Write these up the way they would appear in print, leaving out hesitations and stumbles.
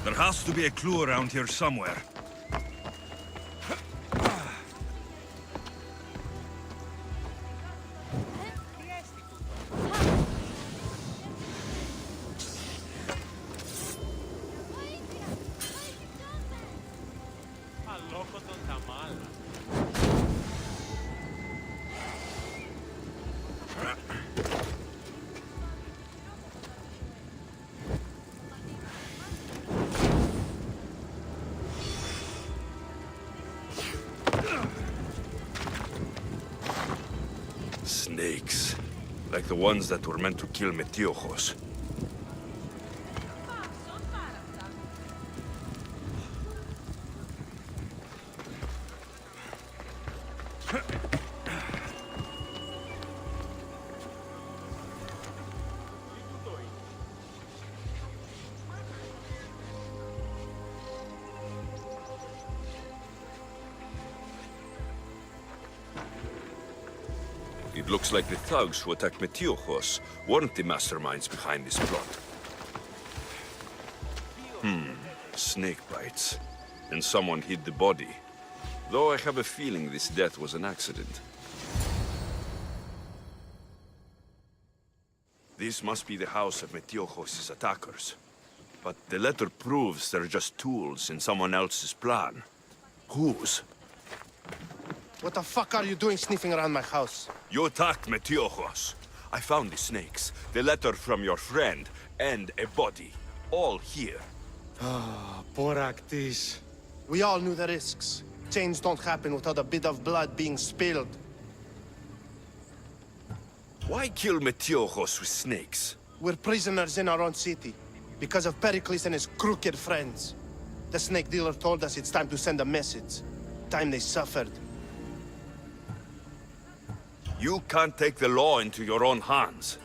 There has to be a clue around here somewhere. Snakes. Like the ones that were meant to kill Metiojos. It looks like the thugs who attacked Metiojos weren't the masterminds behind this plot. Snake bites. And someone hid the body. Though I have a feeling this death was an accident. This must be the house of Metiojos' attackers. But the letter proves they're just tools in someone else's plan. Whose? What the fuck are you doing sniffing around my house? You attacked Metiojos. I found the snakes, the letter from your friend, and a body. All here. Poor Actis. We all knew the risks. Change don't happen without a bit of blood being spilled. Why kill Metiojos with snakes? We're prisoners in our own city, because of Pericles and his crooked friends. The snake dealer told us it's time to send a message. Time they suffered. You can't take the law into your own hands.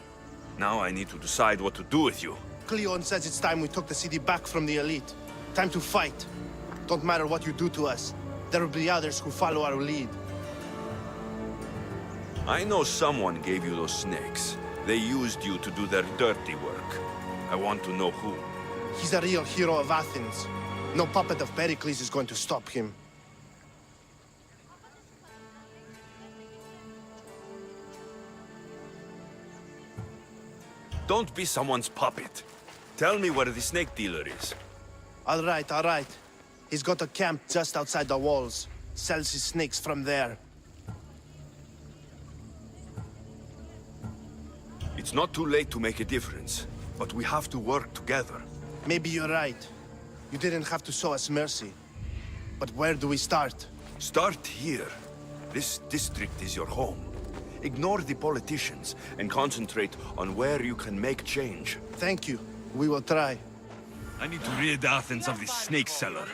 Now I need to decide what to do with you. Cleon says it's time we took the city back from the elite. Time to fight. Don't matter what you do to us. There will be others who follow our lead. I know someone gave you those snakes. They used you to do their dirty work. I want to know who. He's a real hero of Athens. No puppet of Pericles is going to stop him. Don't be someone's puppet. Tell me where the snake dealer is. All right. He's got a camp just outside the walls. Sells his snakes from there. It's not too late to make a difference, but we have to work together. Maybe you're right. You didn't have to show us mercy. But where do we start? Start here. This district is your home. Ignore the politicians and concentrate on where you can make change. Thank you. We will try. I need to rid Athens of this snake seller.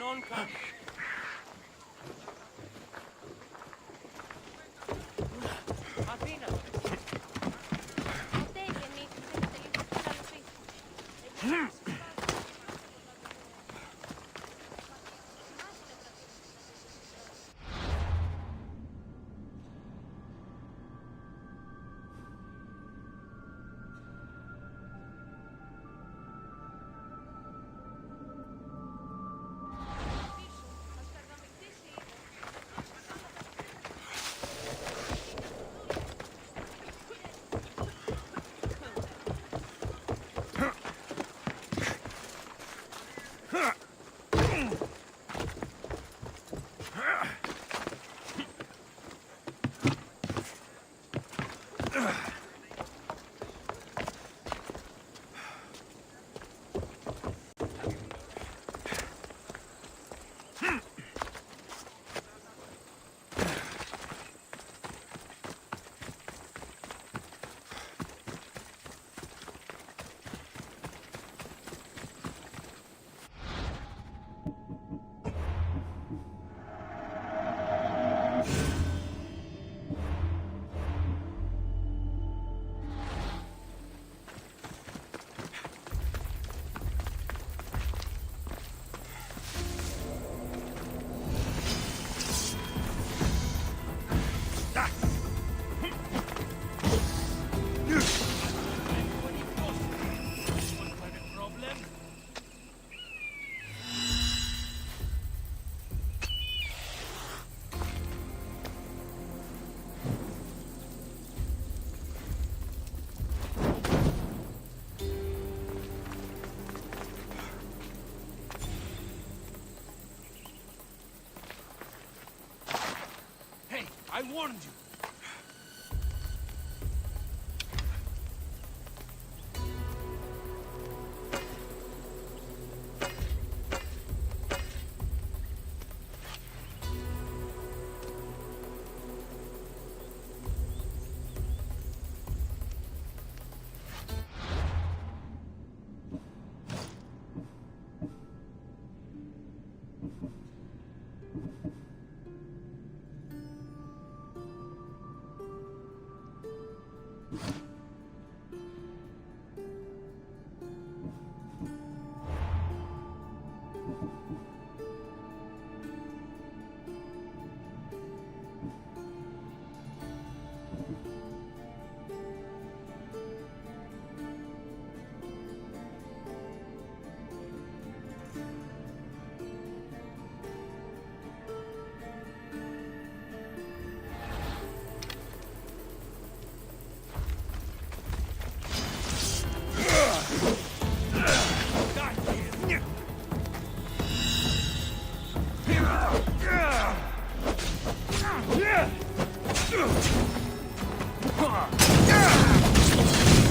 I warned you.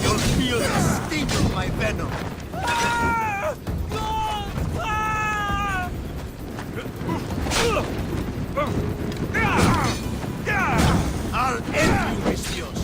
You'll feel the sting of my venom. I'll end you, Vicious.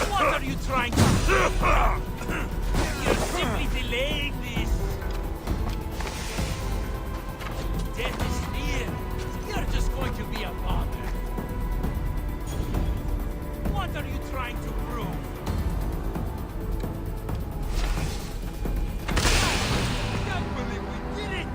What are you trying to do? You're simply delaying this. Death is near. You're just going to be a bother. What are you trying to prove? I can't believe we did it!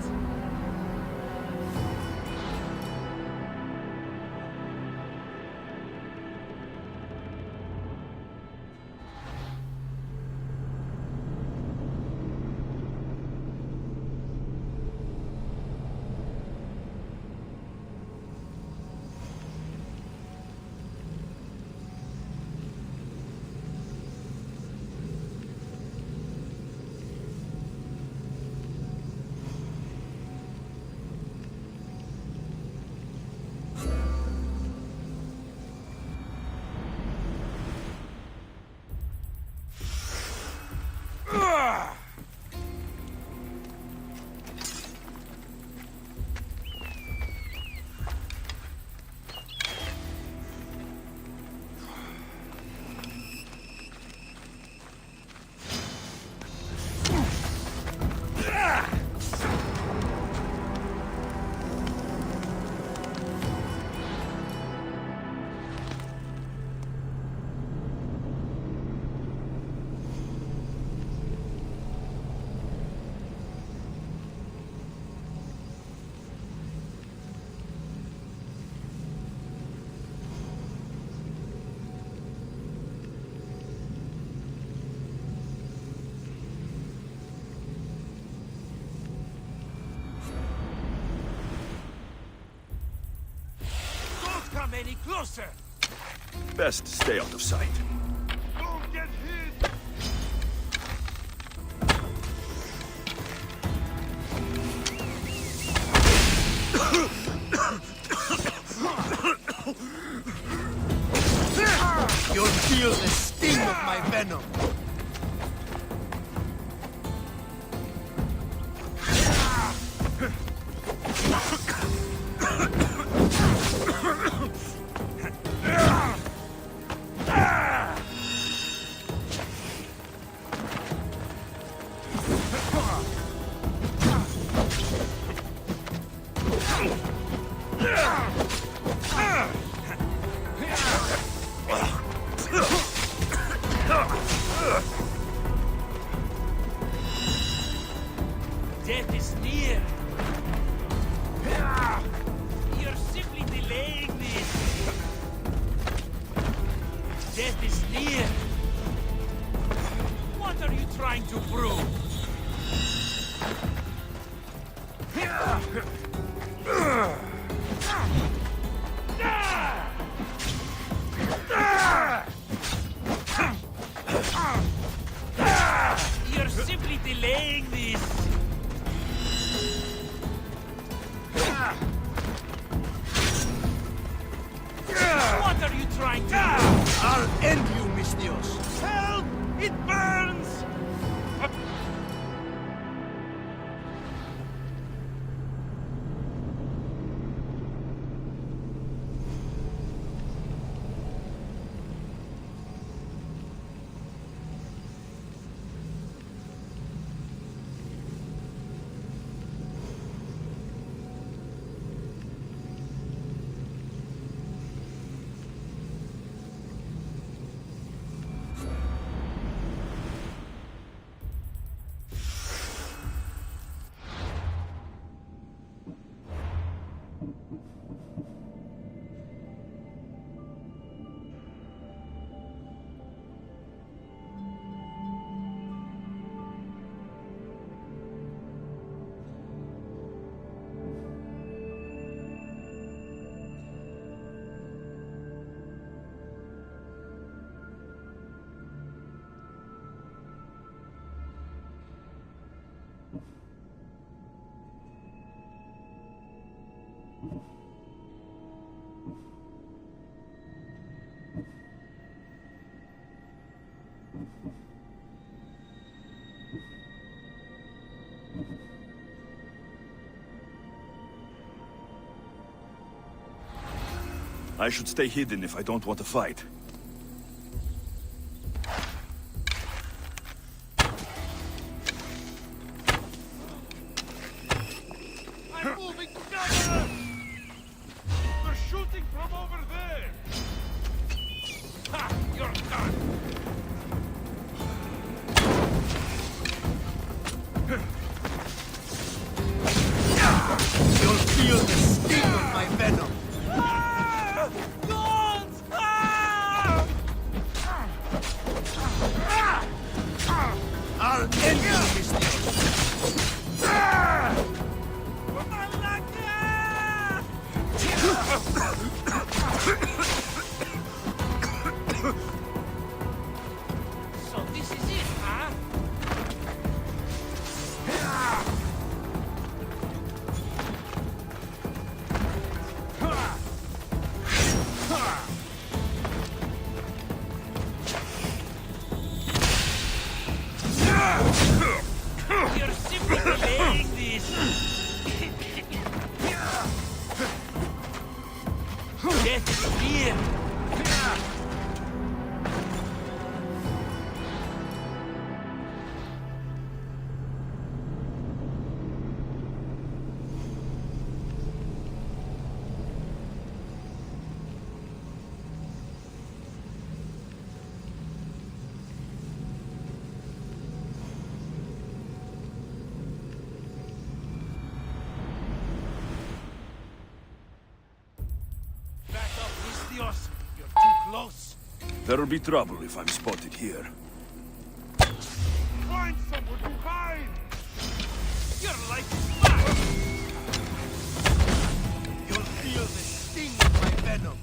Don't come any closer! Best to stay out of sight. Don't get hit! You'll feel the sting of my venom. Death is near. What are you trying to prove? You're simply delaying this. What are you trying to do? I'll end you, mis Dios. Help! It burns! I should stay hidden if I don't want to fight. I'm moving together! They're shooting from over there! Ha! You're done! You'll feel the sting of my venom. Ah! God! Ah! I'll end you, mis Dios. So this is it, huh? You're simply delaying this. Death is near. Back up, mis Dios. You're too close. There'll be trouble if I'm spotted here. Find someone to hide! Your life is mine! You'll feel the sting of my venom.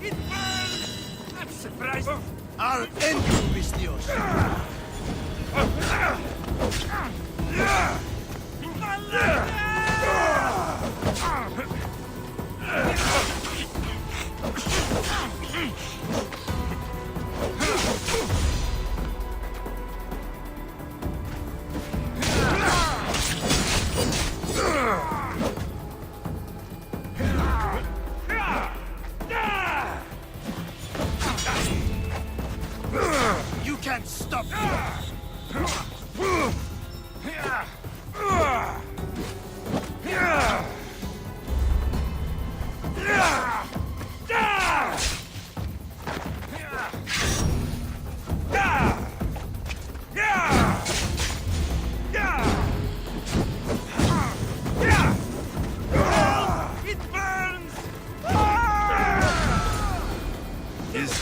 It burns! I'm surprised. I'll end you, mis Dios. My leg!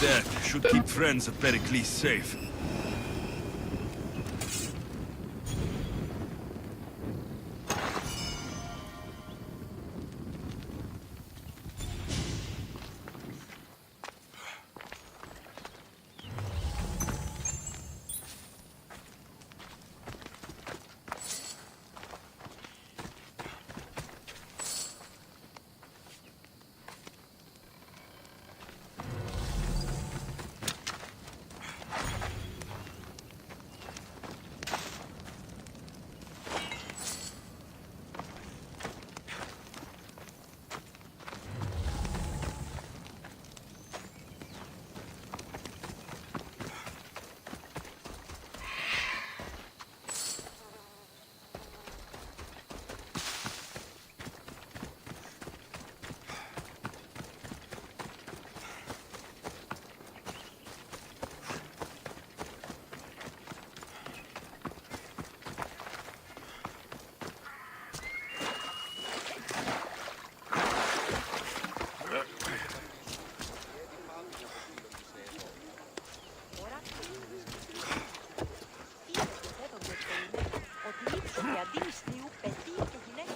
death should keep friends of Pericles safe.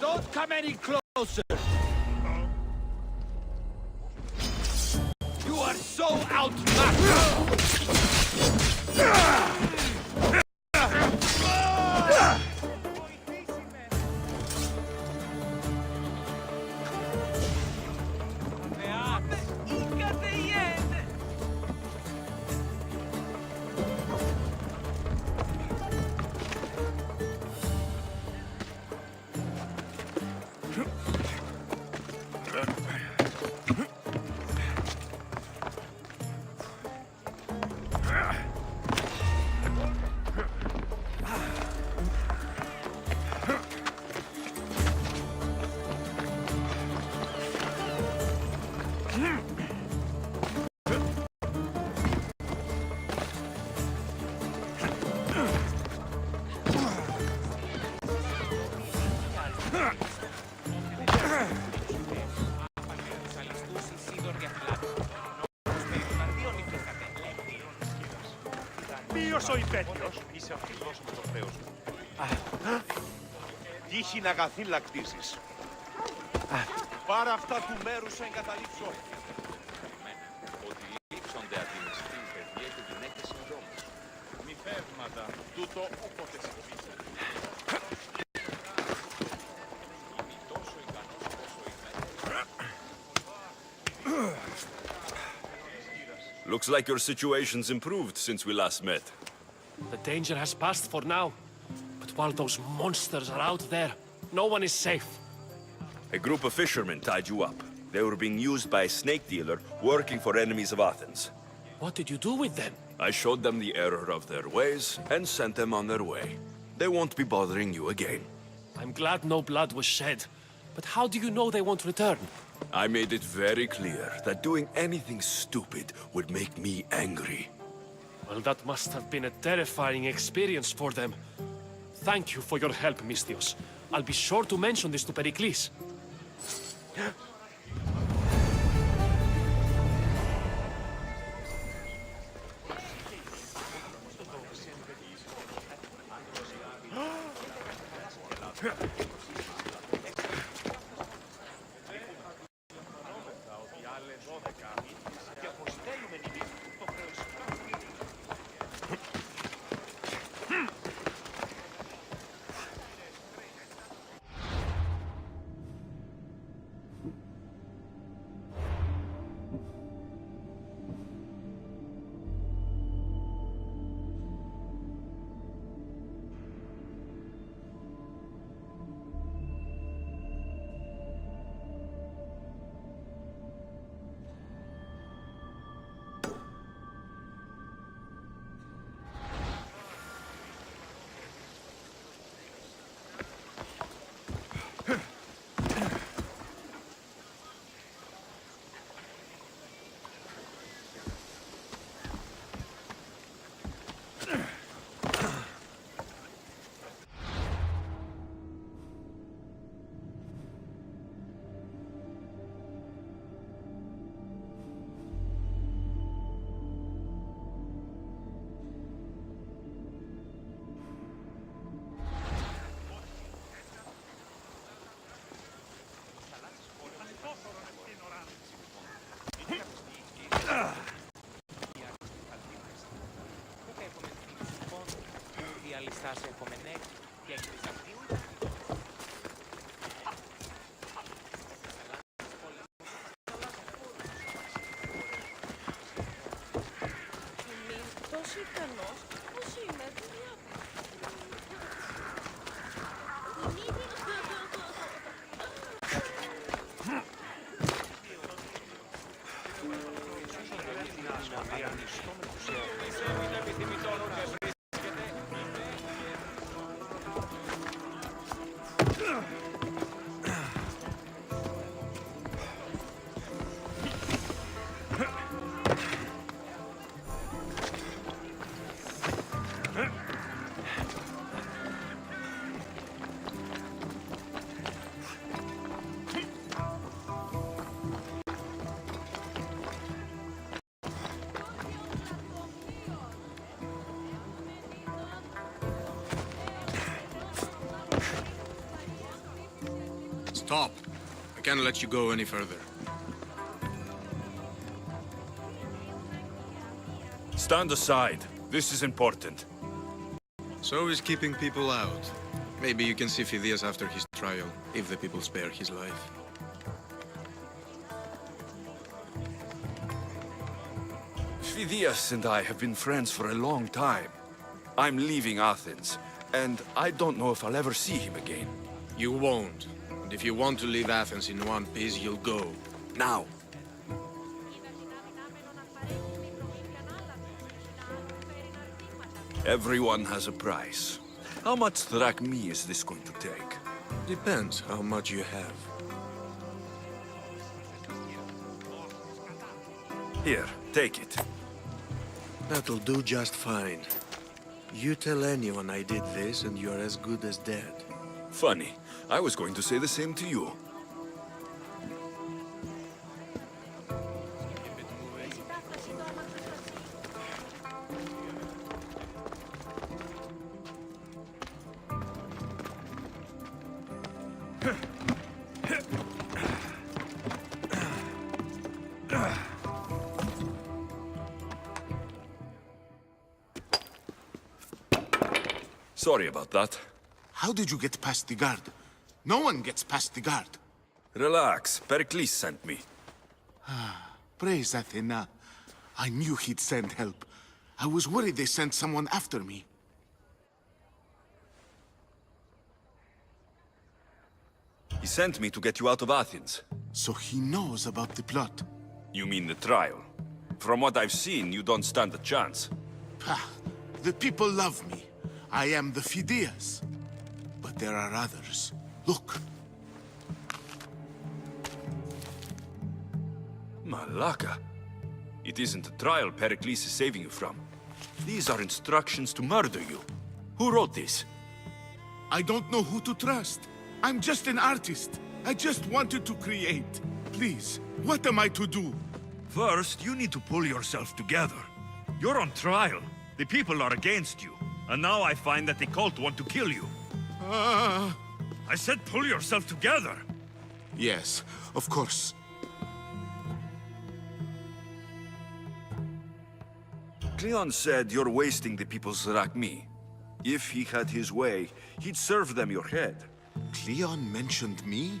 Don't come any closer! You are so outmatched! Ποιος ο υπέτειος? Είσαι αφιλός με το χρέος μου. Τύχη να καθήλακτήσεις. Πάρ' αυτά του μέρους σου εγκαταλείψω. Ότι λείψονται από την στιγμή παιδιά και γυναίκες συνδρόμους. Μη φεύγματα. Τούτο όποτε συμβεί. Είναι τόσο ικανός όσο Looks like your situation's improved since we last met. The danger has passed for now. But while those monsters are out there, no one is safe. A group of fishermen tied you up. They were being used by a snake dealer working for enemies of Athens. What did you do with them? I showed them the error of their ways and sent them on their way. They won't be bothering you again. I'm glad no blood was shed. But how do you know they won't return? I made it very clear that doing anything stupid would make me angry. Well, that must have been a terrifying experience for them. Thank you for your help, Mystios. I'll be sure to mention this to Pericles. Σας επομενέξει και εκ της αυτίου τόσο ικανός, πώς είμαι, δεν διάβασα. Stop. I can't let you go any further. Stand aside. This is important. So is keeping people out. Maybe you can see Phidias after his trial, if the people spare his life. Phidias and I have been friends for a long time. I'm leaving Athens, and I don't know if I'll ever see him again. You won't. And if you want to leave Athens in one piece, you'll go. Now. Everyone has a price. How much drachmi is this going to take? Depends how much you have. Here, take it. That'll do just fine. You tell anyone I did this and you're as good as dead. Funny. I was going to say the same to you. Sorry about that. How did you get past the guard? No one gets past the guard. Relax. Pericles sent me. Praise Athena. I knew he'd send help. I was worried they sent someone after me. He sent me to get you out of Athens. So he knows about the plot. You mean the trial? From what I've seen, you don't stand a chance. Pah, the people love me. I am the Phidias. But there are others. Look. Malaka. It isn't a trial Pericles is saving you from. These are instructions to murder you. Who wrote this? I don't know who to trust. I'm just an artist. I just wanted to create. Please, what am I to do? First, you need to pull yourself together. You're on trial. The people are against you. And now I find that the cult want to kill you. I said pull yourself together. Yes, of course. Cleon said you're wasting the people's drachmi. If he had his way, he'd serve them your head. Cleon mentioned me?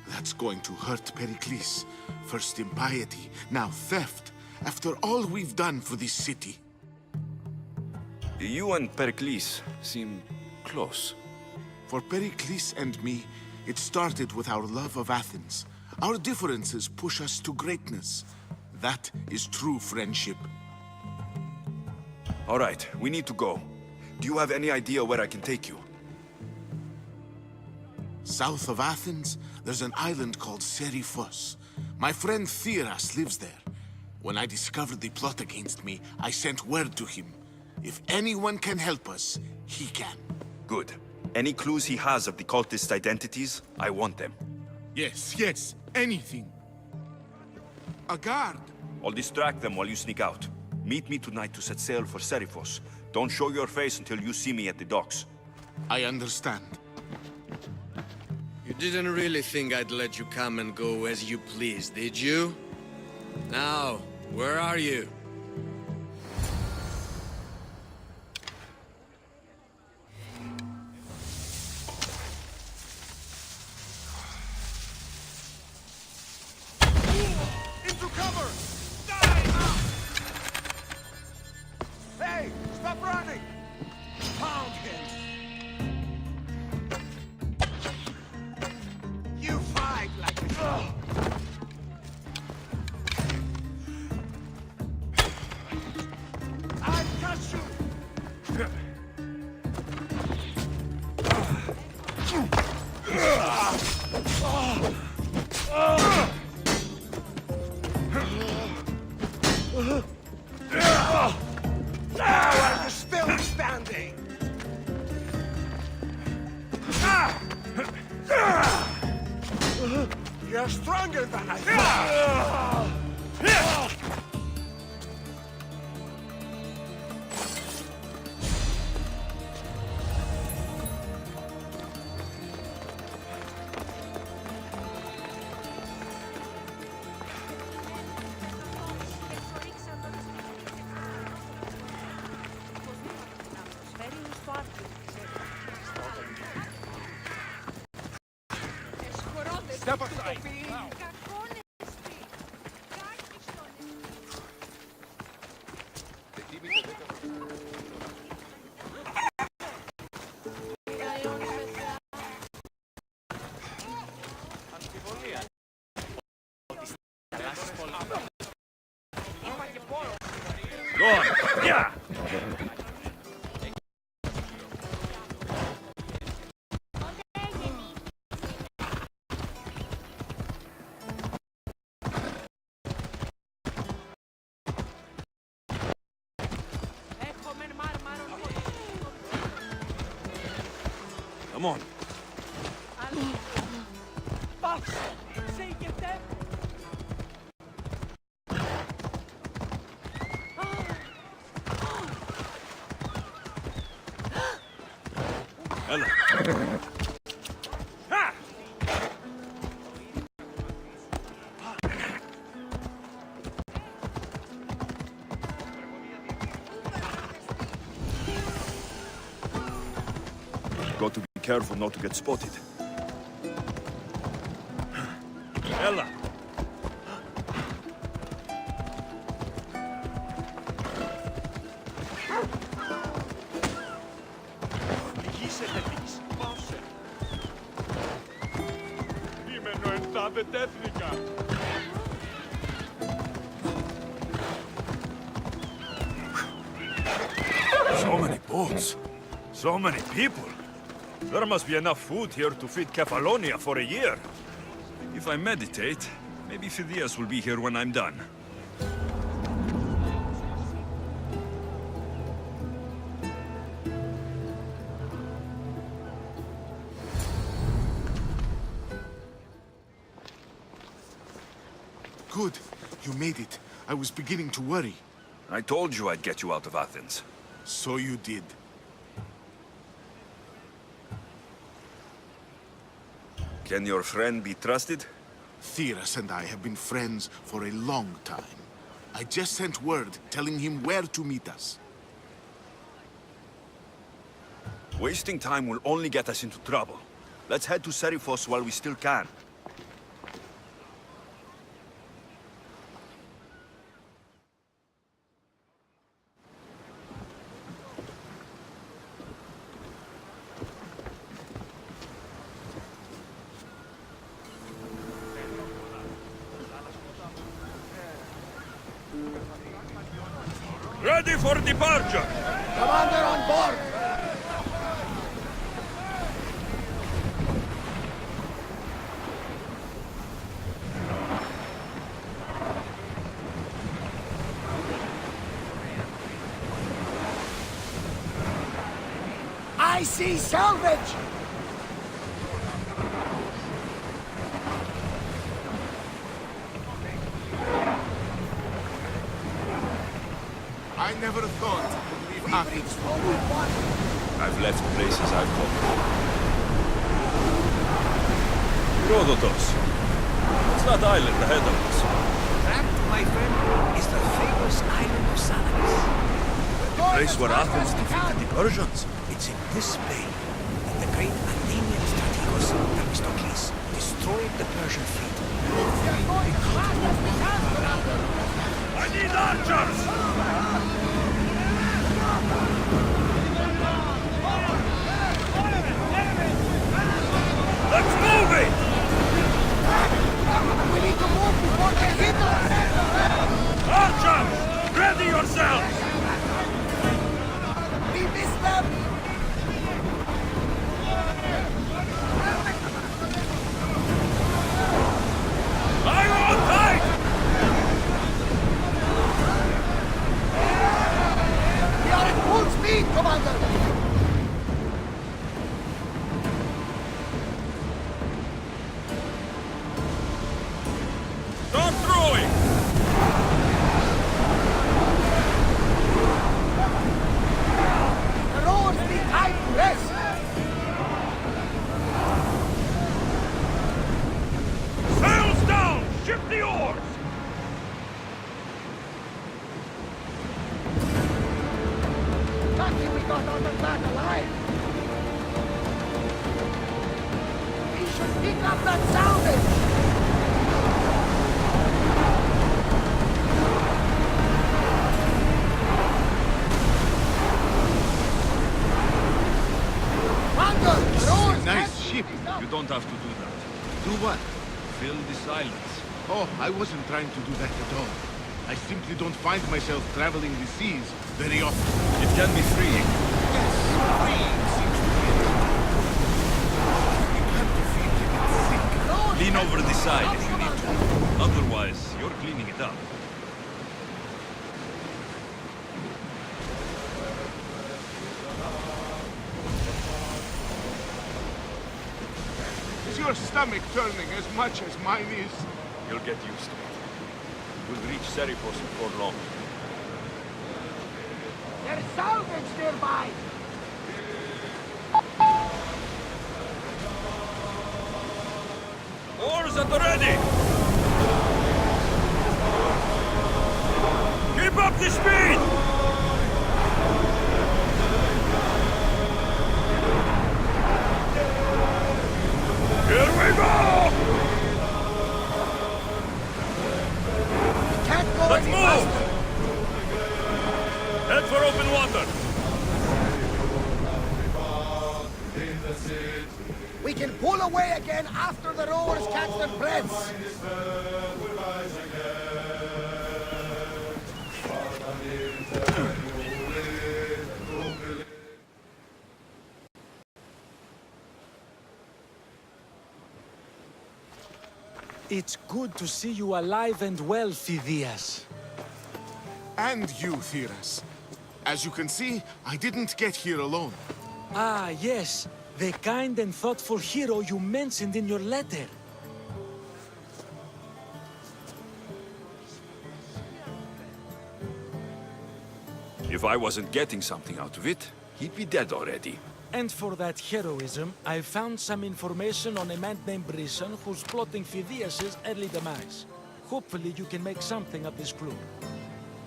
That's going to hurt Pericles. First impiety, now theft. After all we've done for this city. You and Pericles seem close. For Pericles and me, it started with our love of Athens. Our differences push us to greatness. That is true friendship. All right, we need to go. Do you have any idea where I can take you? South of Athens, there's an island called Seriphos. My friend Theras lives there. When I discovered the plot against me, I sent word to him. If anyone can help us, he can. Good. Any clues he has of the cultist identities, I want them. Yes, anything. A guard. I'll distract them while you sneak out. Meet me tonight to set sail for Seriphos. Don't show your face until you see me at the docks. I understand. You didn't really think I'd let you come and go as you please, did you? Now, where are you? Cover! Die! Hey, stop running! Pound him! You fight like a... I'll catch you! Are you still standing? You're stronger than I thought! Step aside! Go on. Yeah. Come on. Ella. Ha! Got to be careful not to get spotted. Ella! So many boats. So many people. There must be enough food here to feed Kefalonia for a year. If I meditate, maybe Phidias will be here when I'm done. Good. You made it. I was beginning to worry. I told you I'd get you out of Athens. So you did. Can your friend be trusted? Theras and I have been friends for a long time. I just sent word telling him where to meet us. Wasting time will only get us into trouble. Let's head to Serifos while we still can. Ready for departure! Commander on board! I see salvage! I never thought to leave Athens for good. I've left places I've conquered. Herodotus. What's that island ahead of us? That, my friend, is the famous island of Salamis. The place where Athens defeated the Persians. It's in this plain that the great Athenian strategos Themistocles destroyed the Persian fleet. need archers! Let's move it! We need to move before they hit us! Archers! Ready yourselves! We missed them! Fire on tight! We are at full speed, Commander! Start throwing! The rowers need time to rest! Sails down! Shift the oars! Lucky we got on the back alive! We should pick up that salvage! Commander, the rowers Nice ship. You don't have to do that. Do what? Fill the silence. Oh, I wasn't trying to do that at all. I simply don't find myself traveling the seas very often. It can be freeing. Yes, freeing seems to be it. You have to feel a bit sick. Lean over the side if you need to. Otherwise, you're cleaning it up. Is your stomach turning as much as mine is? You'll get used to it. We'll reach Serifos before long. There's salvage nearby! Oars at the ready! Keep up the speed! Here we go! Can't go Let's any move! faster! Head for open water! We can pull away again after the rowers catch their breaths! It's good to see you alive and well, Phidias. And you, Theras. As you can see, I didn't get here alone. Ah, yes. The kind and thoughtful hero you mentioned in your letter. If I wasn't getting something out of it, he'd be dead already. And for that heroism, I found some information on a man named Brisson who's plotting Phidias' early demise. Hopefully you can make something of this clue.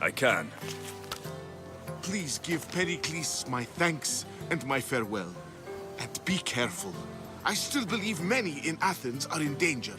I can. Please give Pericles my thanks and my farewell. And be careful. I still believe many in Athens are in danger.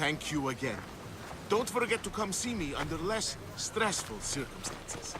thank you again. Don't forget to come see me under less stressful circumstances.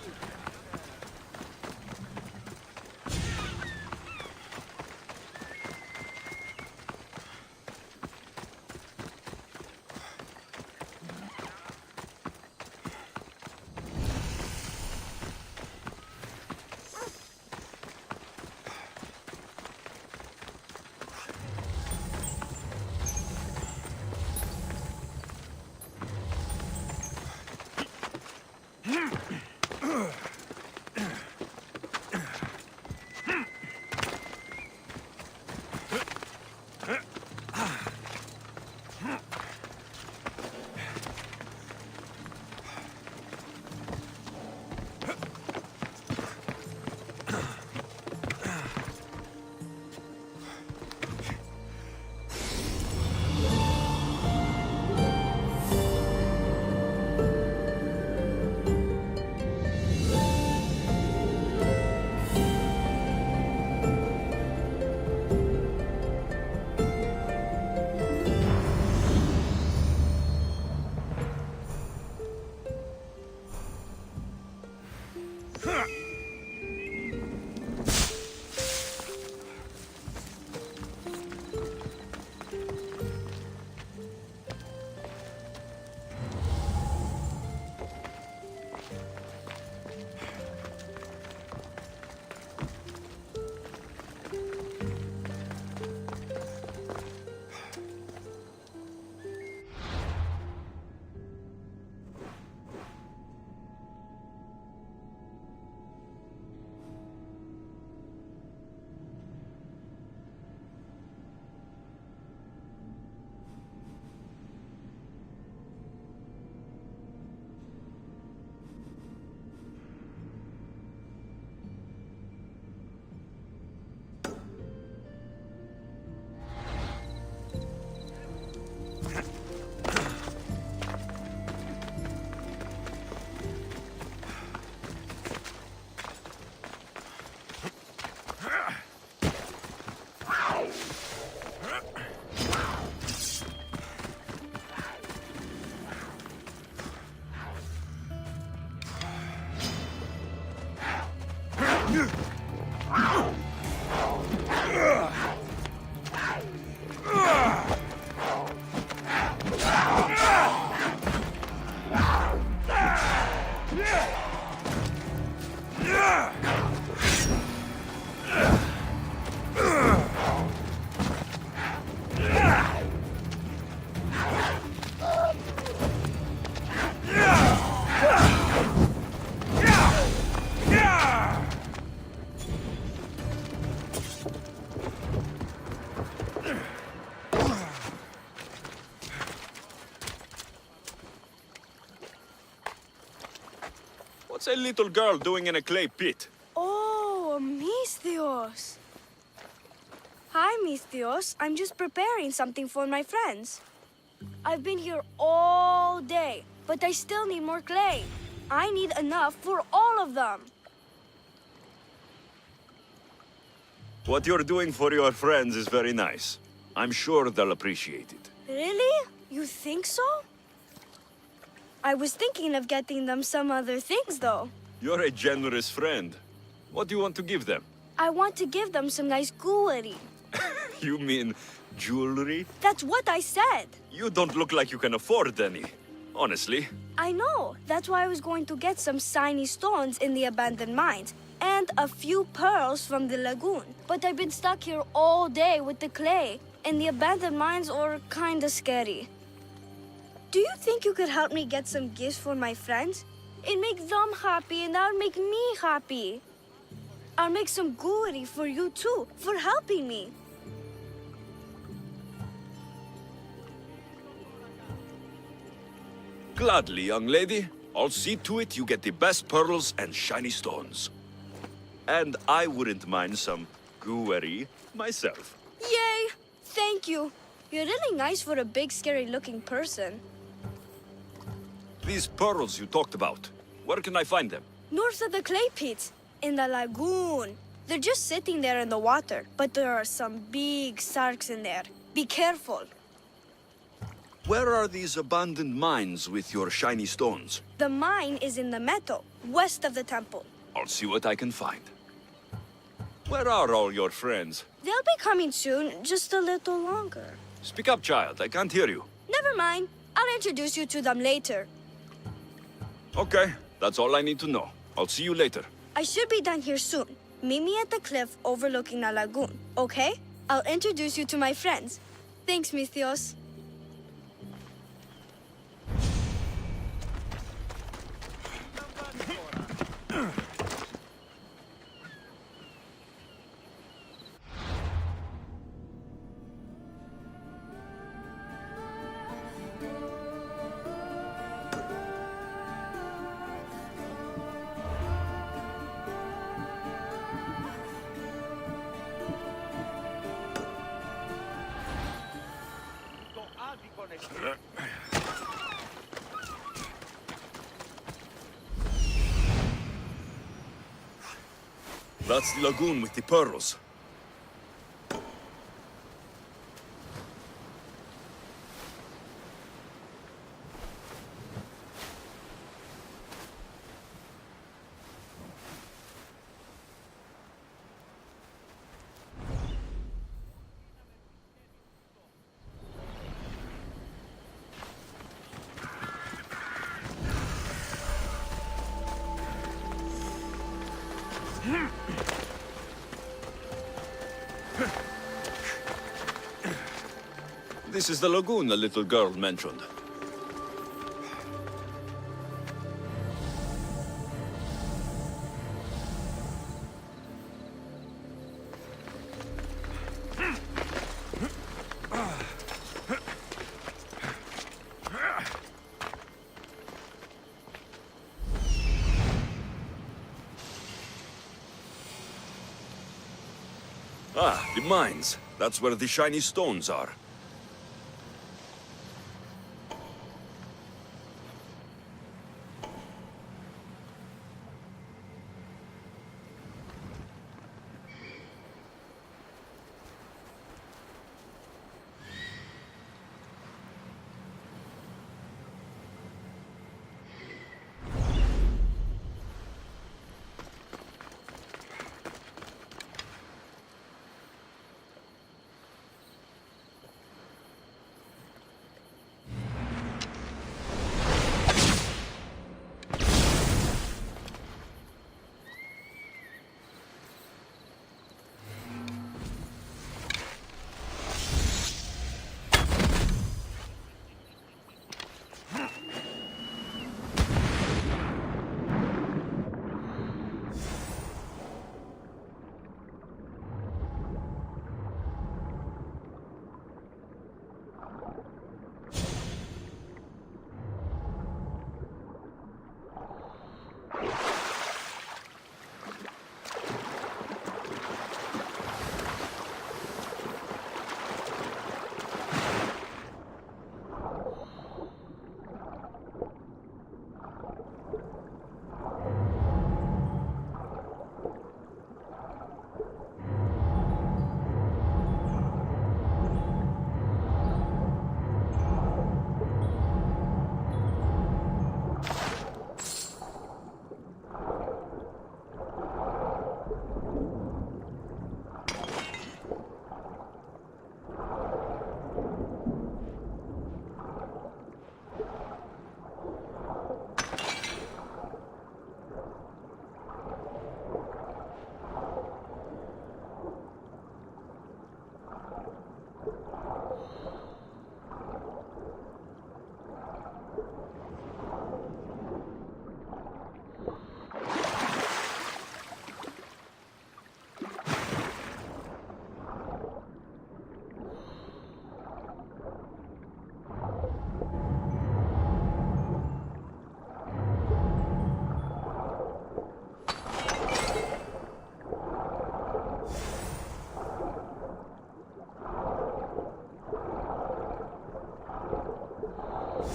What's a little girl doing in a clay pit? Oh, Misthios. Hi, Misthios. I'm just preparing something for my friends. I've been here all day, but I still need more clay. I need enough for all of them. What you're doing for your friends is very nice. I'm sure they'll appreciate it. Really? You think so? I was thinking of getting them some other things, though. You're a generous friend. What do you want to give them? I want to give them some nice jewelry. You mean jewelry? That's what I said. You don't look like you can afford any. Honestly. I know. That's why I was going to get some shiny stones in the abandoned mines and a few pearls from the lagoon. But I've been stuck here all day with the clay, and the abandoned mines are kinda scary. Do you think you could help me get some gifts for my friends? It'd make them happy and that'll make me happy. I'll make some jewelry for you too, for helping me. Gladly, young lady. I'll see to it you get the best pearls and shiny stones. And I wouldn't mind some jewelry myself. Yay! Thank you. You're really nice for a big, scary-looking person. These pearls you talked about, where can I find them? North of the clay pits, in the lagoon. They're just sitting there in the water, but there are some big sharks in there. Be careful. Where are these abandoned mines with your shiny stones? The mine is in the meadow, west of the temple. I'll see what I can find. Where are all your friends? They'll be coming soon, just a little longer. Speak up, child. I can't hear you. Never mind. I'll introduce you to them later. Okay, that's all I need to know. I'll see you later. I should be done here soon. Meet me at the cliff overlooking the lagoon, okay? I'll introduce you to my friends. Thanks, Mithios. That's the lagoon with the pearls. This is the lagoon the little girl mentioned. Ah, the mines. That's where the shiny stones are.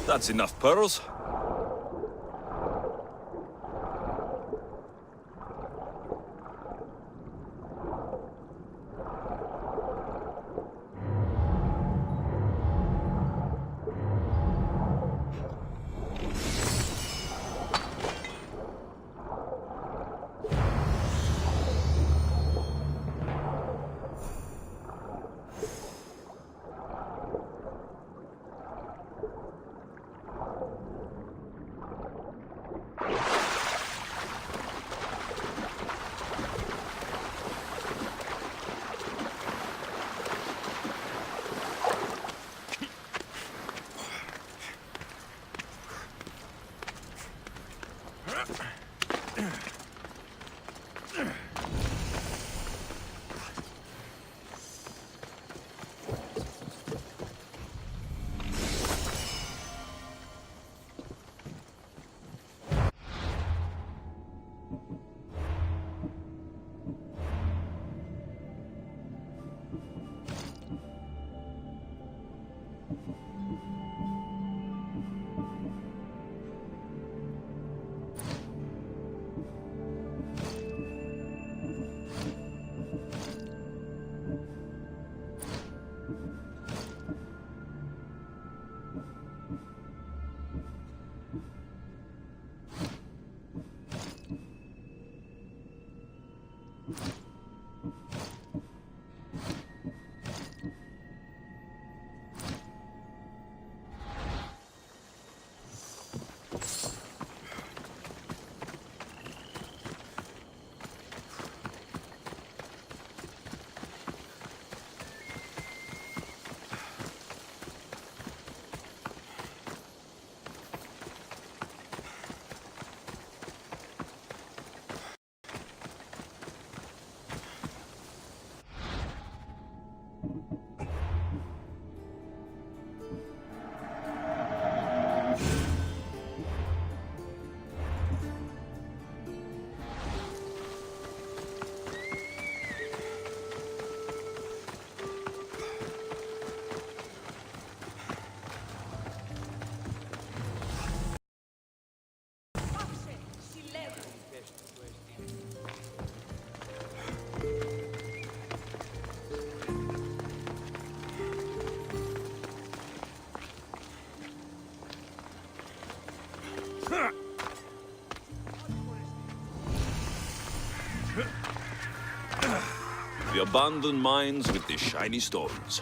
That's enough pearls. The abandoned mines with the shiny stones.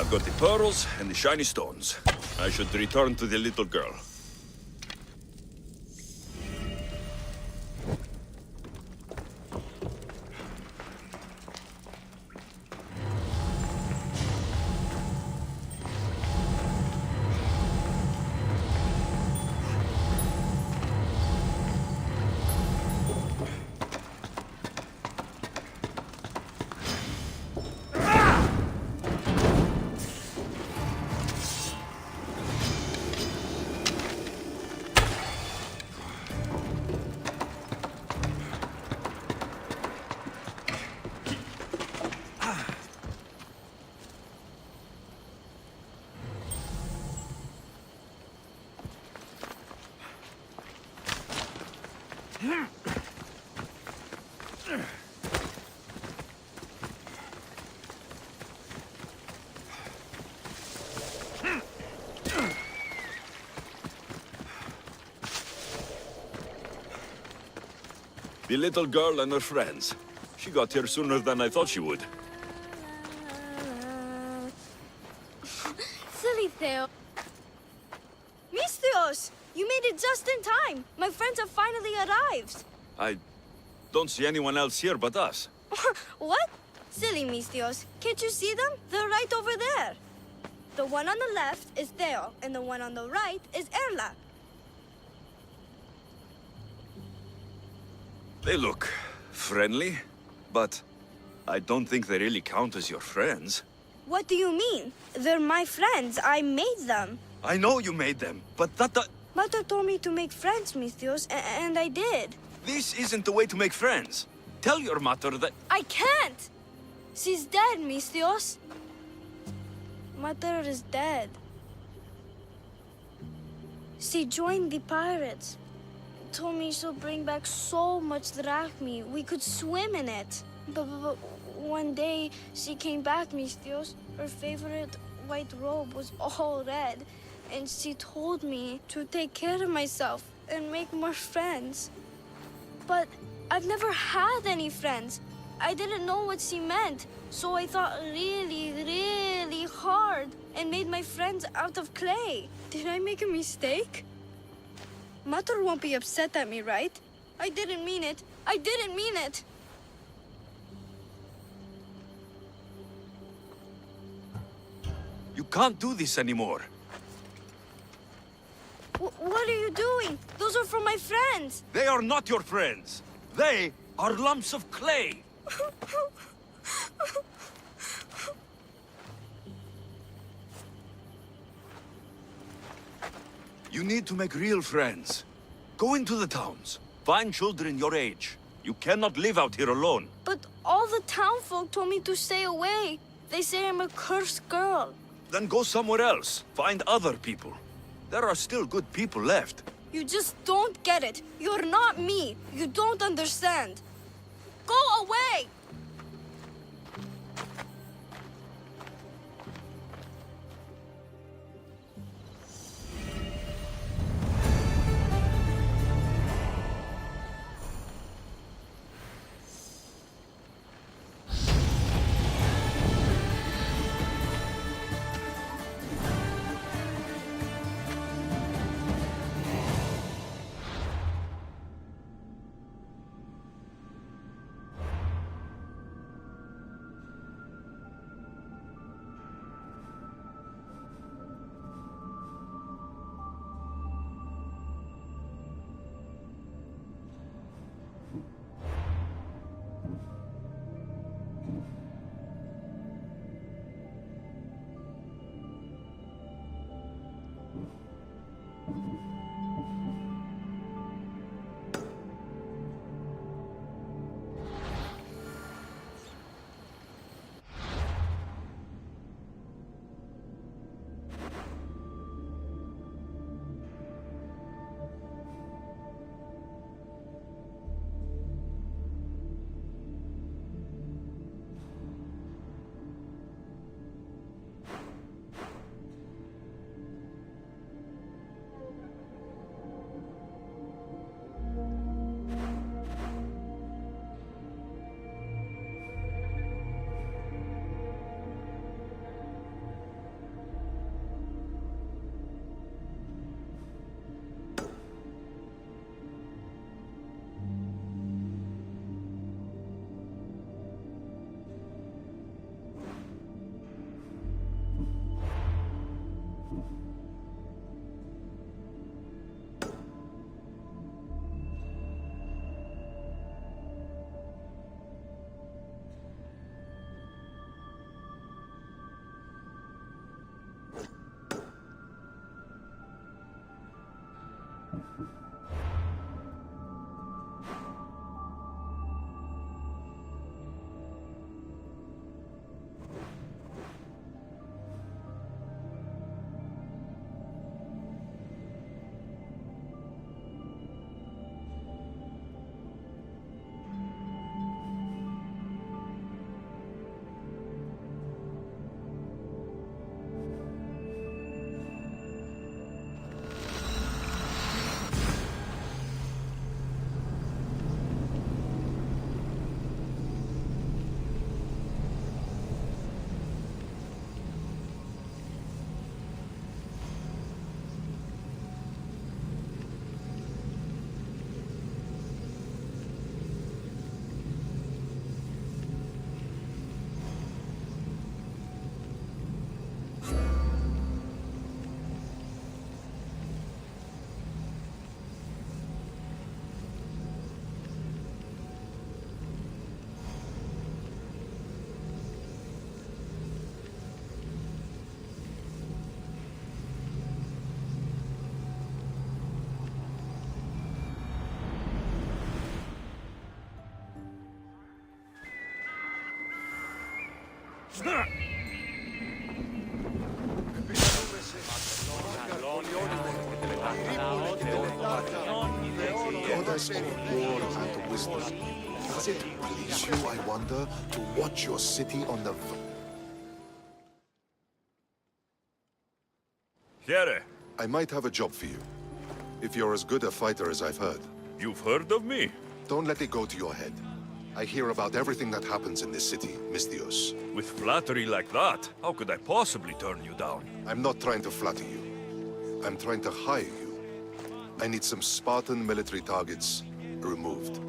I've got the pearls and the shiny stones. I should return to the little girl. The little girl and her friends. She got here sooner than I thought she would. Silly Theo. Misthios! You made it just in time! My friends have finally arrived! I don't see anyone else here but us. What? Silly Misthios. Can't you see them? They're right over there. The one on the left is Theo, and the one on the right is Erla. They look friendly, but I don't think they really count as your friends. What do you mean? They're my friends. I made them. I know you made them, but Mother told me to make friends, Misthios, and I did. this isn't the way to make friends. Tell your mother that... I can't! She's dead, Misthios. Mother is dead. She joined the pirates. Told me she'll bring back so much drachmi. We could swim in it. But one day, she came back, Misthios. Her favorite white robe was all red. And she told me to take care of myself and make more friends. But I've never had any friends. I didn't know what she meant. So I thought really, really hard and made my friends out of clay. Did I make a mistake? Mother won't be upset at me, right? I didn't mean it. I didn't mean it. You can't do this anymore. What are you doing? Those are for my friends. They are not your friends. They are lumps of clay. You need to make real friends. Go into the towns. Find children your age. You cannot live out here alone. But all the townfolk told me to stay away. They say I'm a cursed girl. Then go somewhere else. Find other people. There are still good people left. You just don't get it. You're not me. You don't understand. Go away! Goddess of war and wisdom, does it please you, I wonder, to watch your city on the... Here, I might have a job for you, if you're as good a fighter as I've heard. you've heard of me? Don't let it go to your head. I hear about everything that happens in this city, Misthios. With flattery like that, how could I possibly turn you down? I'm not trying to flatter you. I'm trying to hire you. I need some Spartan military targets removed.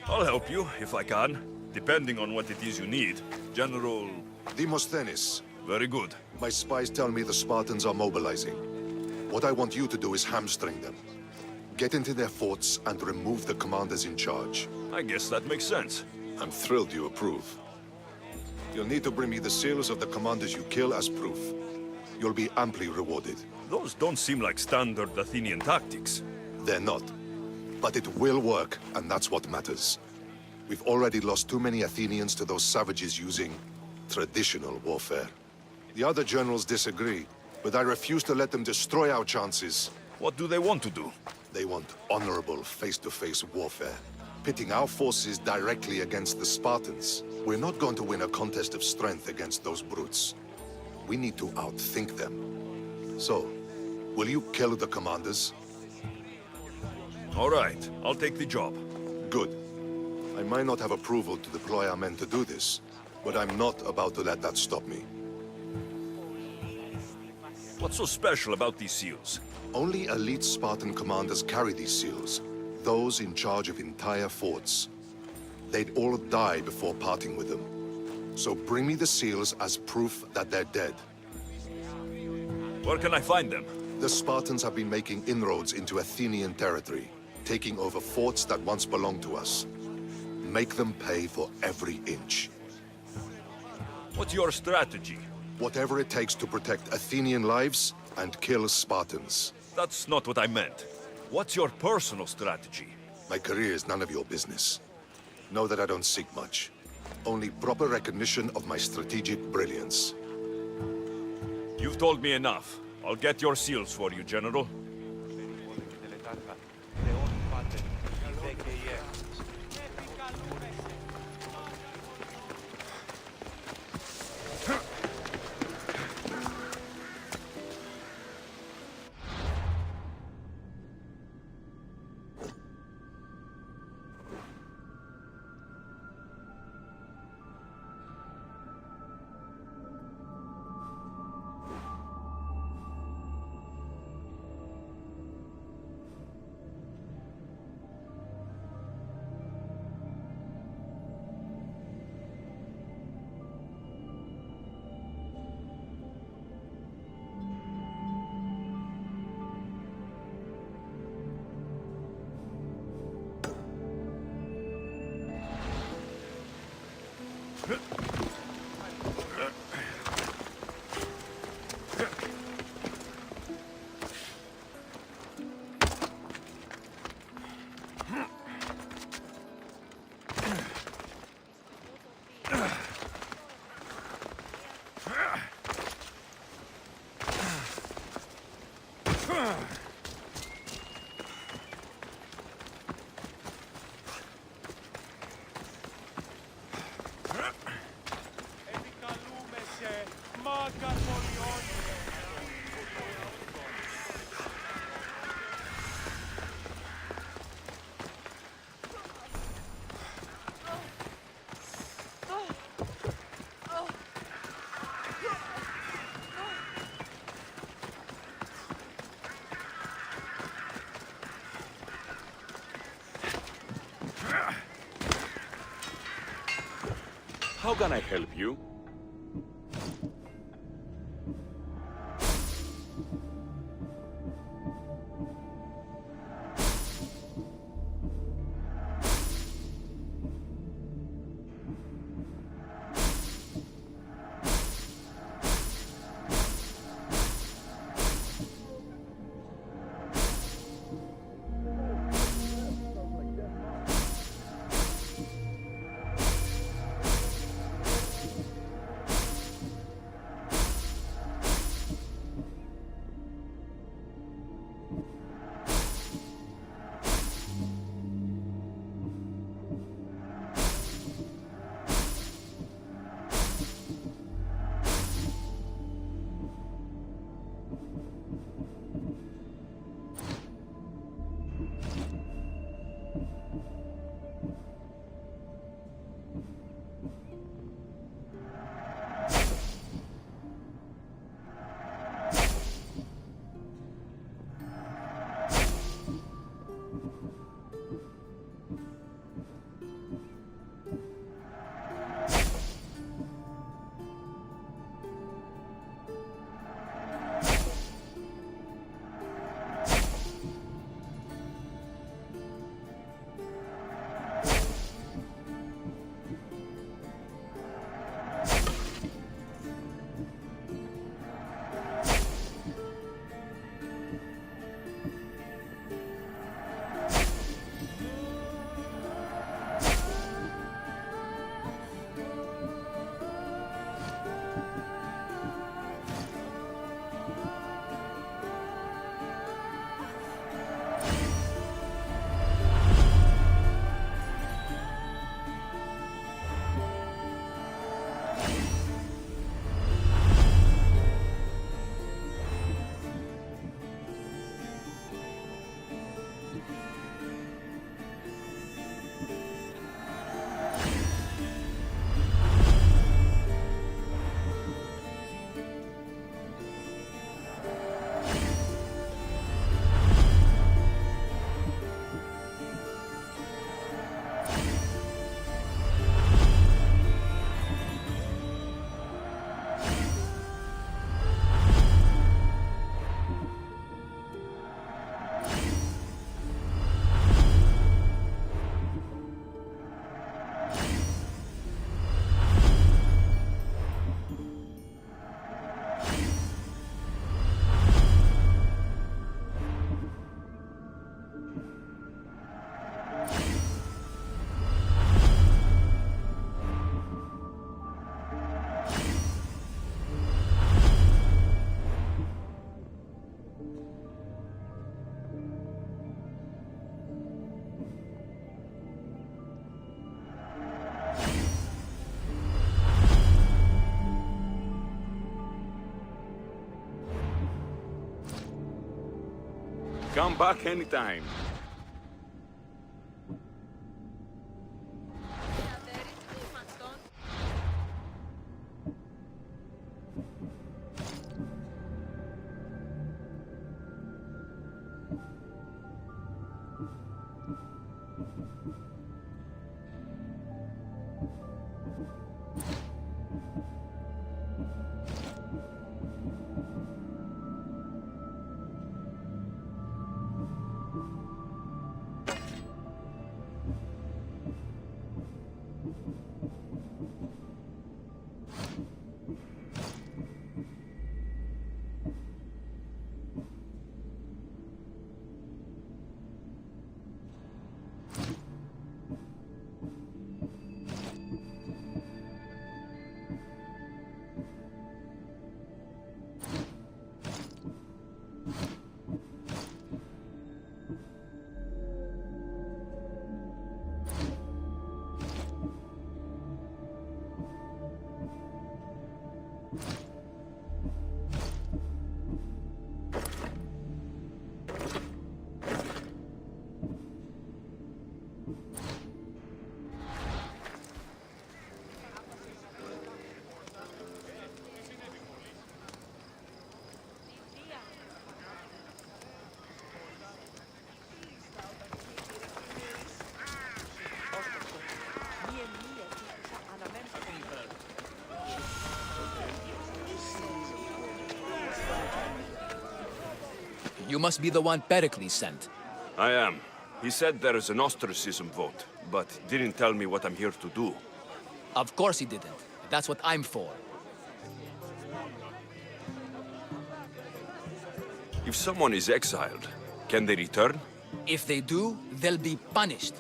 I'll help you, if I can, depending on what it is you need. General... Demosthenes, Very good. my spies tell me the Spartans are mobilizing. What I want you to do is hamstring them. Get into their forts and remove the commanders in charge. I guess that makes sense. I'm thrilled you approve. You'll need to bring me the seals of the commanders you kill as proof. You'll be amply rewarded. Those don't seem like standard Athenian tactics. They're not. But it will work, and that's what matters. We've already lost too many Athenians to those savages using traditional warfare. The other generals disagree, but I refuse to let them destroy our chances. What do they want to do? They want honorable face-to-face warfare, pitting our forces directly against the Spartans. We're not going to win a contest of strength against those brutes. We need to outthink them. So, will you kill the commanders? All right, I'll take the job. Good. I might not have approval to deploy our men to do this, but I'm not about to let that stop me. What's so special about these seals? Only elite Spartan commanders carry these seals, those in charge of entire forts. They'd all die before parting with them. So bring me the seals as proof that they're dead. Where can I find them? The Spartans have been making inroads into Athenian territory, taking over forts that once belonged to us. Make them pay for every inch. What's your strategy? Whatever it takes to protect Athenian lives and kill Spartans. That's not what I meant. What's your personal strategy? My career is none of your business. Know that I don't seek much. Only proper recognition of my strategic brilliance. You've told me enough. I'll get your seals for you, General. How can I help you? Come back anytime. You must be the one Pericles sent. I am. He said there is an ostracism vote, but didn't tell me what I'm here to do. Of course he didn't. That's what I'm for. If someone is exiled, can they return? If they do, they'll be punished.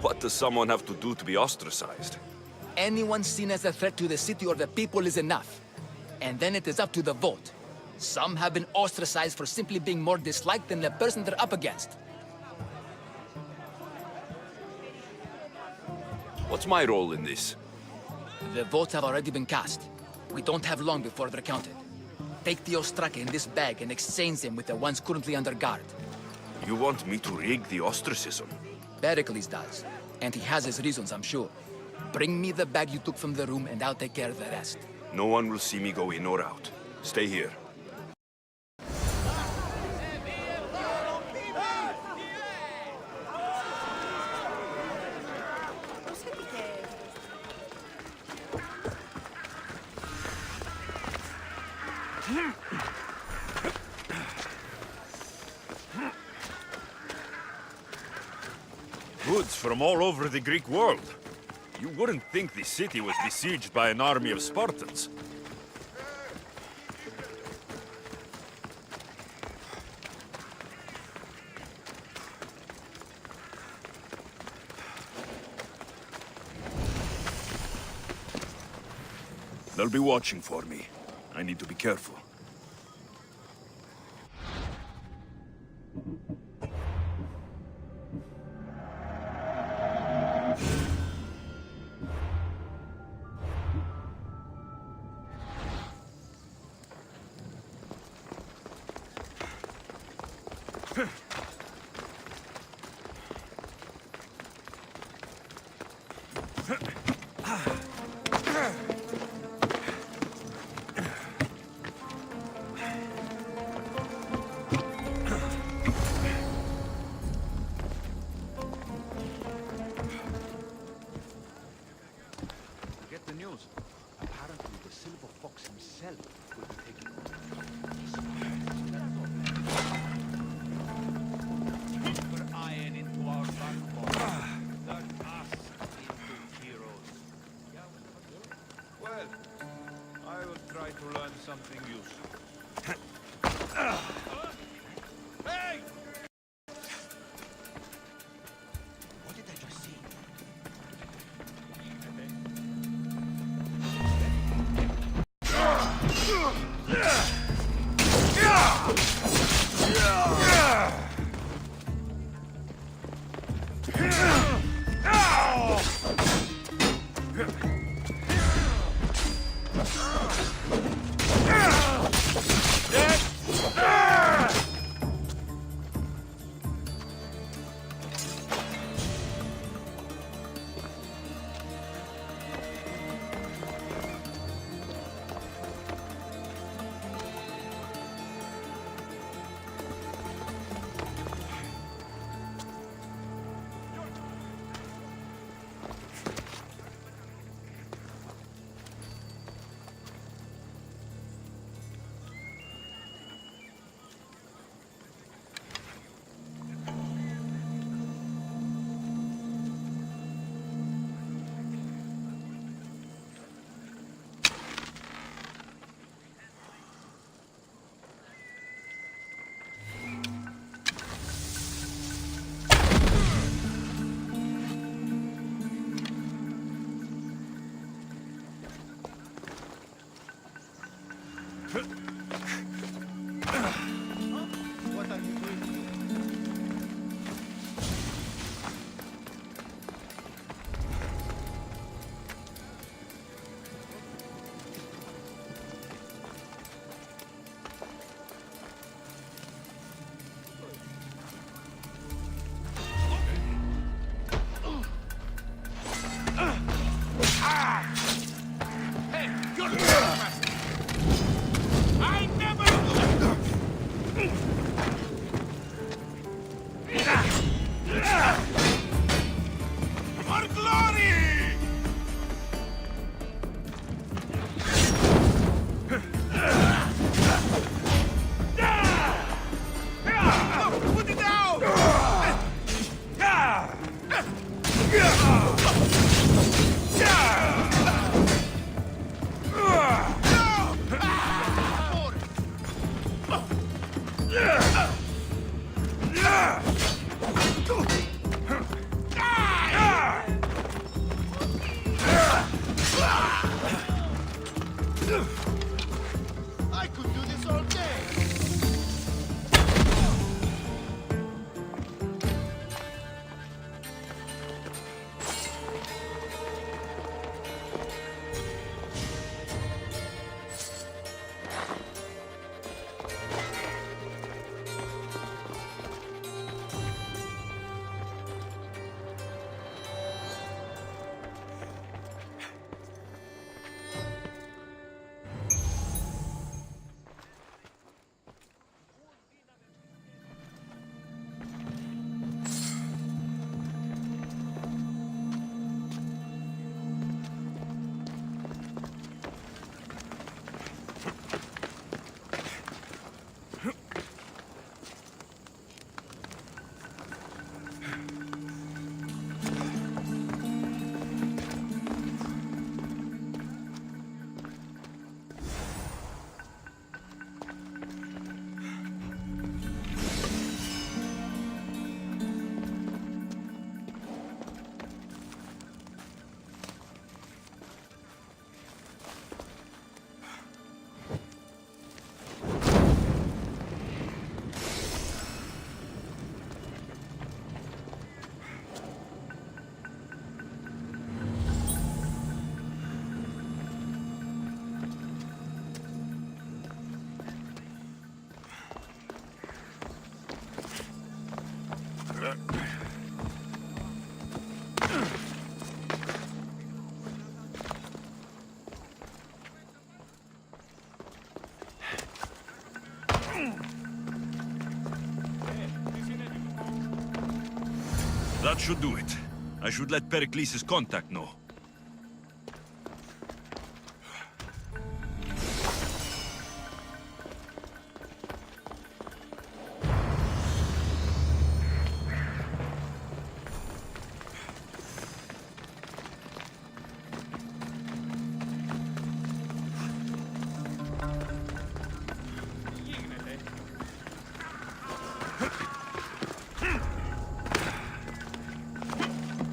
What does someone have to do to be ostracized? Anyone seen as a threat to the city or the people is enough. And then it is up to the vote. Some have been ostracized for simply being more disliked than the person they're up against. What's my role in this? The votes have already been cast. We don't have long before they're counted. Take the ostraka in this bag and exchange them with the ones currently under guard. You want me to rig the ostracism? Pericles does. And he has his reasons, I'm sure. Bring me the bag you took from the room and I'll take care of the rest. No one will see me go in or out. Stay here. Goods from all over the Greek world. You wouldn't think the city was besieged by an army of Spartans. They'll be watching for me. I need to be careful. Get the news. Apparently, the Silver Fox himself will be taking over. Iron into our backbone. Turn us into heroes. Well, I will try to learn something useful. Hey! What did I just see? What are you doing? Hey, you're trespassing! I never... For glory! Put it down! I could do this all day. That should do it. I should let Pericles' contact know.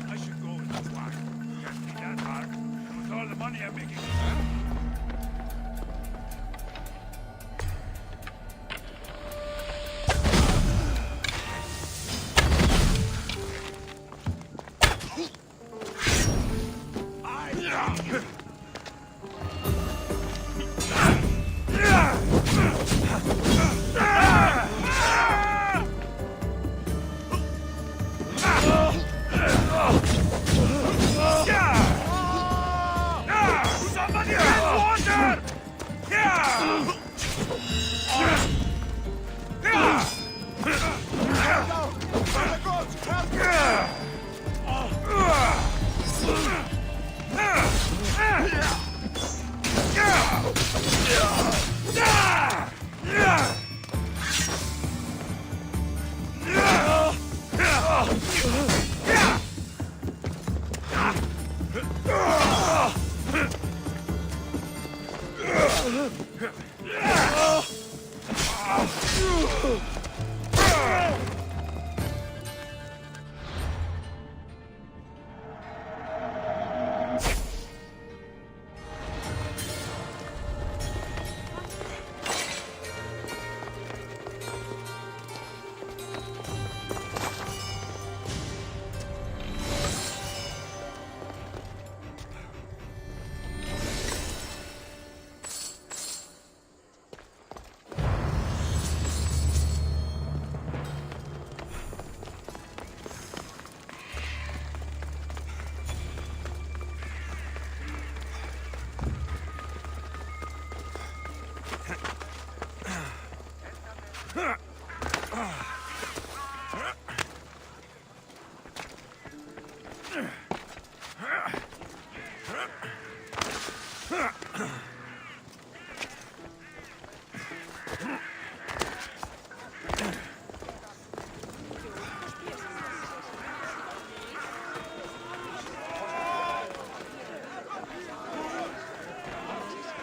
I should go with the black. Can't be that hard. With all the money I'm making. Somebody get water!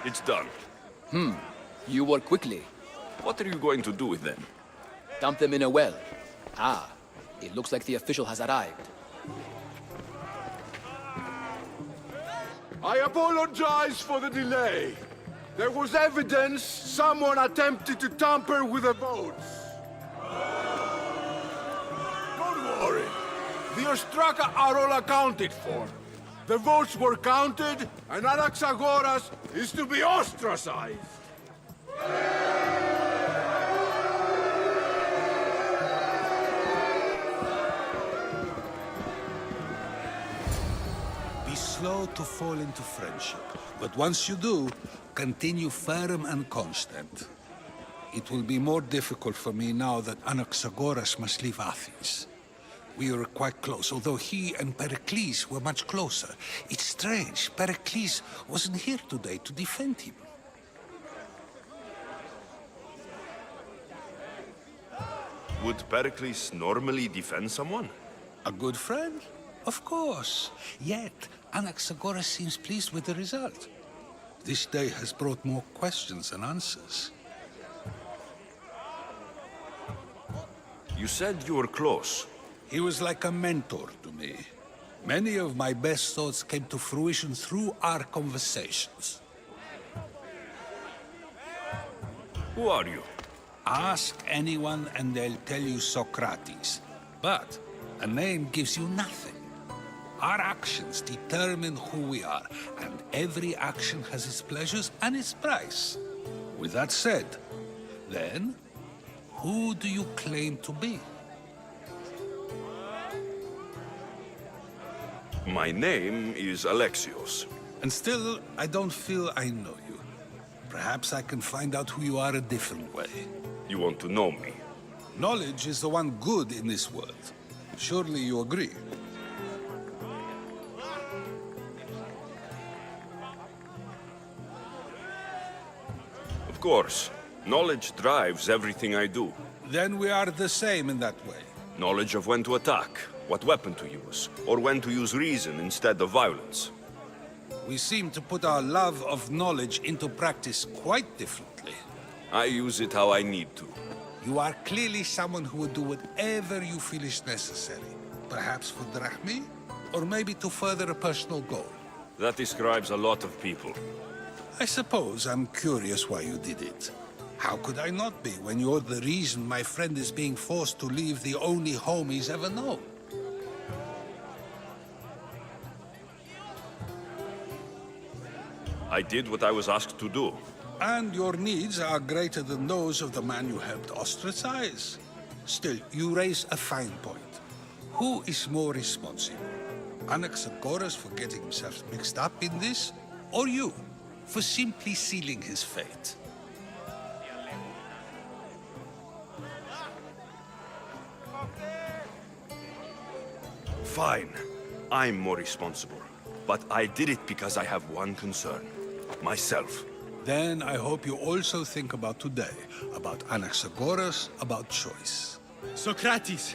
It's done. You work quickly. What are you going to do with them? Dump them in a well. Ah, it looks like the official has arrived. I apologize for the delay. There was evidence someone attempted to tamper with the votes. Don't worry. The Ostraka are all accounted for. The votes were counted, and Anaxagoras is to be ostracized. Be slow to fall into friendship, but once you do, continue firm and constant. It will be more difficult for me now that Anaxagoras must leave Athens. We were quite close, although he and Pericles were much closer. It's strange, Pericles wasn't here today to defend him. Would Pericles normally defend someone? A good friend? Of course. Yet, Anaxagoras seems pleased with the result. This day has brought more questions than answers. You said you were close. He was like a mentor to me. Many of my best thoughts came to fruition through our conversations. Who are you? Ask anyone and they'll tell you Socrates. But a name gives you nothing. Our actions determine who we are, and every action has its pleasures and its price. With that said, then, who do you claim to be? My name is Alexios. And still, I don't feel I know you. Perhaps I can find out who you are a different way. You want to know me? Knowledge is the one good in this world. Surely you agree? Of course. Knowledge drives everything I do. Then we are the same in that way. Knowledge of when to attack, what weapon to use, or when to use reason instead of violence. We seem to put our love of knowledge into practice quite differently. I use it how I need to. You are clearly someone who would do whatever you feel is necessary. Perhaps for drachmi, or maybe to further a personal goal. That describes a lot of people. I suppose I'm curious why you did it. How could I not be when you're the reason my friend is being forced to leave the only home he's ever known? I did what I was asked to do. And your needs are greater than those of the man you helped ostracize. Still, you raise a fine point. Who is more responsible? Anaxagoras for getting himself mixed up in this, or you for simply sealing his fate? Fine. I'm more responsible. But I did it because I have one concern. Myself. Then I hope you also think about today, about Anaxagoras, about choice. Socrates,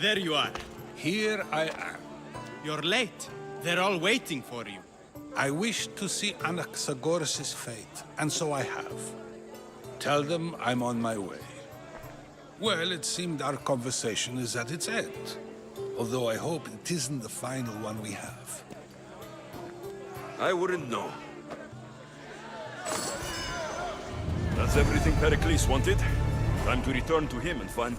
there you are. Here I am. You're late. They're all waiting for you. I wish to see Anaxagoras' fate, and so I have. Tell them I'm on my way. Well, it seemed our conversation is at its end. Although I hope it isn't the final one we have. I wouldn't know. That's everything Pericles wanted. Time to return to him and find...